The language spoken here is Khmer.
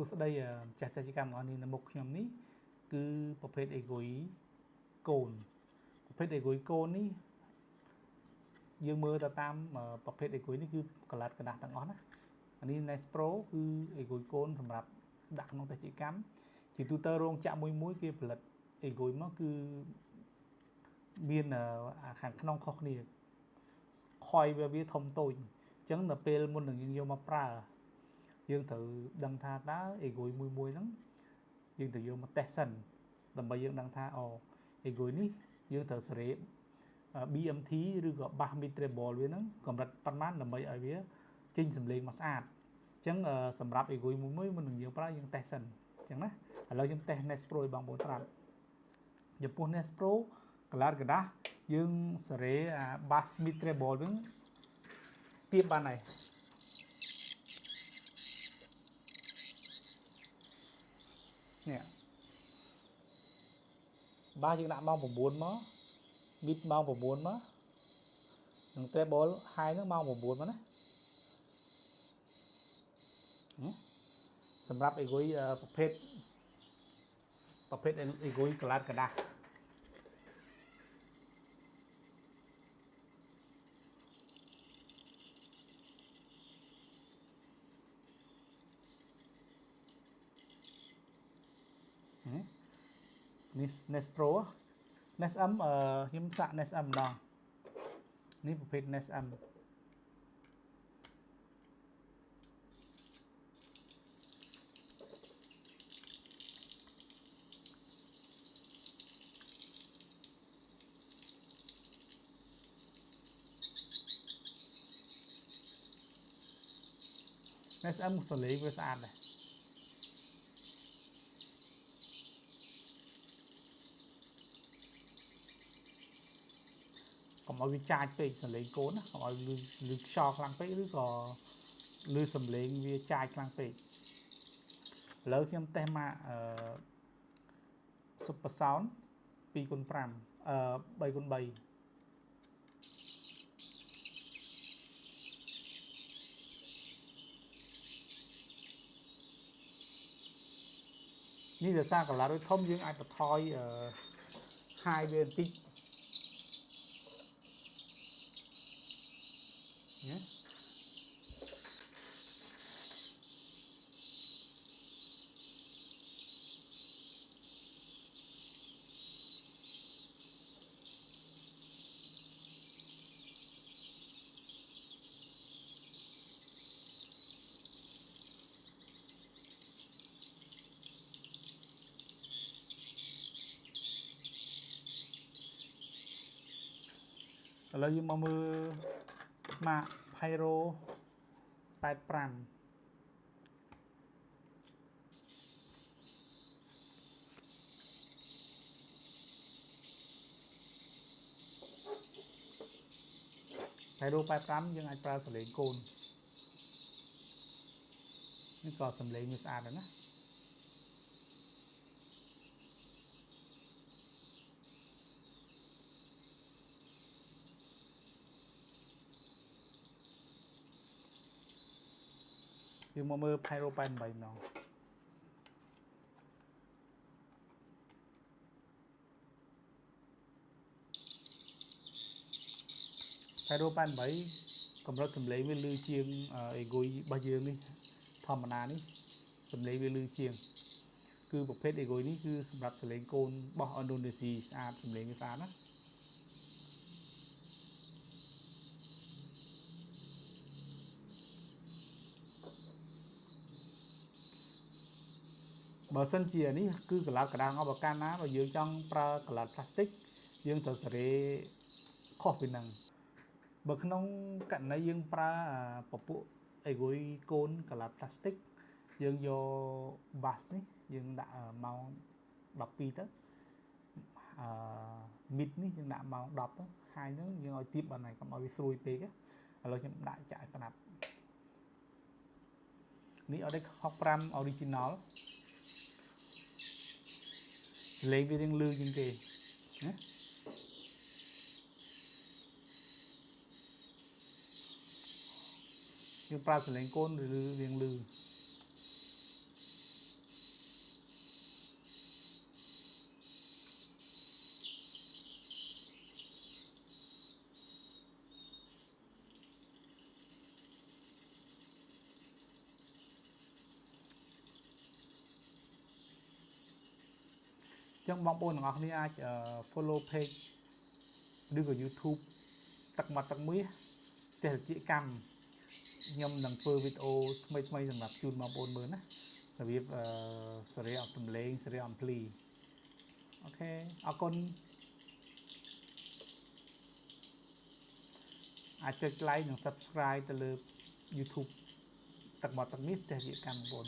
សួស្តីចាស់តេជកម្មរបស់នេះនៅមុខខ្ញុំនេះគឺប្រភេទអេហ្គុយកូនប្រភេទអេហ្គុយកូននេះយើងមើលទៅតាមប្រភេទអេហ្គុយនេះគឺកលាត់กระดาษទាំងអស់ណាអានេះ Nest Pro គឺអេហ្គុយកូនសម្រាប់ដាក់ក្នុងតេជកម្មជាទូទៅរោងចក្រមួយគេផលិតអេហ្គុយមកគឺមានខាងក្នុងខុសគ្នាខ້ອຍវាធំតូចអញ្ចឹងដល់ពេលមុននឹងយើងយកមកប្រើយើងត្រូវដឹងថាតើអេហ្គុយមួយហ្នឹងយើងត្រូវយកមកតេស្តសិនដើម្បីយើងដឹងថាអេហ្គុយនេះយើងត្រូវសេរី BMT ឬក៏ bass mid treble វាហ្នឹងកម្រិតប៉ុន្មានដើម្បីឲ្យវាចេញសំឡេងមកស្អាតអញ្ចឹងសម្រាប់អេហ្គុយមួយមុននឹងយើងប្រើយើងតេស្តសិនអញ្ចឹងណាឥឡូវខ្ញុំតេស្ត Nest Pro ឲ្យបងប្អូនត្រាប់ចំពោះ Nest Pro កលាតกระดาษយើងសេរី bass mid treble ហ្នឹងទៀបបានហើយនេះបាសយើងដាក់ម៉ោង9មកមីតម៉ោង9មកនឹង treble high ហ្នឹងម៉ោង9មកណាសម្រាប់អេហ្គុយប្រភេទអេហ្គុយកលាតกระดาษនេះ Nest Pro Nest M ខ្ញុំសាក Nest M ម្ដងនេះប្រភេទ Nest M Nest M សលេងវាស្អាតដែរកុំឲ្យវាចាចពេកសំឡេងកូនណាកុំឲ្យលឺខ្យល់ខ្លាំងពេកឬក៏លឺសំឡេងវាចាចខ្លាំងពេកឥឡូវខ្ញុំតេស្តមកSuper Sound 2x5 3x3 នេះដោយសារកលារុយធំយើងអាចបន្ថយhigh វាបន្តិចណាឥឡូវយើងមកមើលម៉ាក Pyro 85Pyro 85យើងអាចប្រើសំឡេងកូននេះក៏សំឡេងវាស្អាតដែរណាយើងមកមើល Pyro 88ម្ដងPyro 88កម្រិតសំឡេងវាលឺជាងអេហ្គុយរបស់យើងនេះធម្មតានេះសំឡេងវាលឺជាងគឺប្រភេទអេហ្គុយនេះគឺសម្រាប់សំឡេងកូនរបស់ឥណ្ឌូនេស៊ីស្អាតសំឡេងវាស្អាតណាបើសិនជានេះគឺកលាតกระดาษអបកានណាបើយើងចង់ប្រើកលាតផ្លាស្ទិកយើងត្រូវសេរីខុសពីហ្នឹងបើក្នុងករណីយើងប្រើពពួកអេហ្គុយកូនកលាតផ្លាស្ទិកយើងយក bass នេះយើងដាក់ម៉ោង12ទៅmid នេះយើងដាក់ម៉ោង10ទៅហើយហ្នឹងយើងឲ្យទៀបបានហើយកុំឲ្យវាស្រួយពេកឥឡូវខ្ញុំដាក់ចាក់ស្ដាប់នេះ Audix 65 original លេងវារៀងលឺជាងគេណាយើងប្រើសលេងកូនឬរៀងលឺ ចឹងបងប្អូនទាំងអស់គ្នាអាច follow page ឬក៏ YouTube ទឹកមាត់ទឹកមាសទេសជាកម្មខ្ញុំនឹងធ្វើវីដេអូថ្មីសម្រាប់ជូនបងប្អូនមើលណារបៀបសេរីអំចម្លេងសេរីអំភ្លីអូខេអរគុណអាចចុច like និង subscribe ទៅលើ YouTube ទឹកមាត់ទឹកមាសទេសជាកម្មបងប្អូន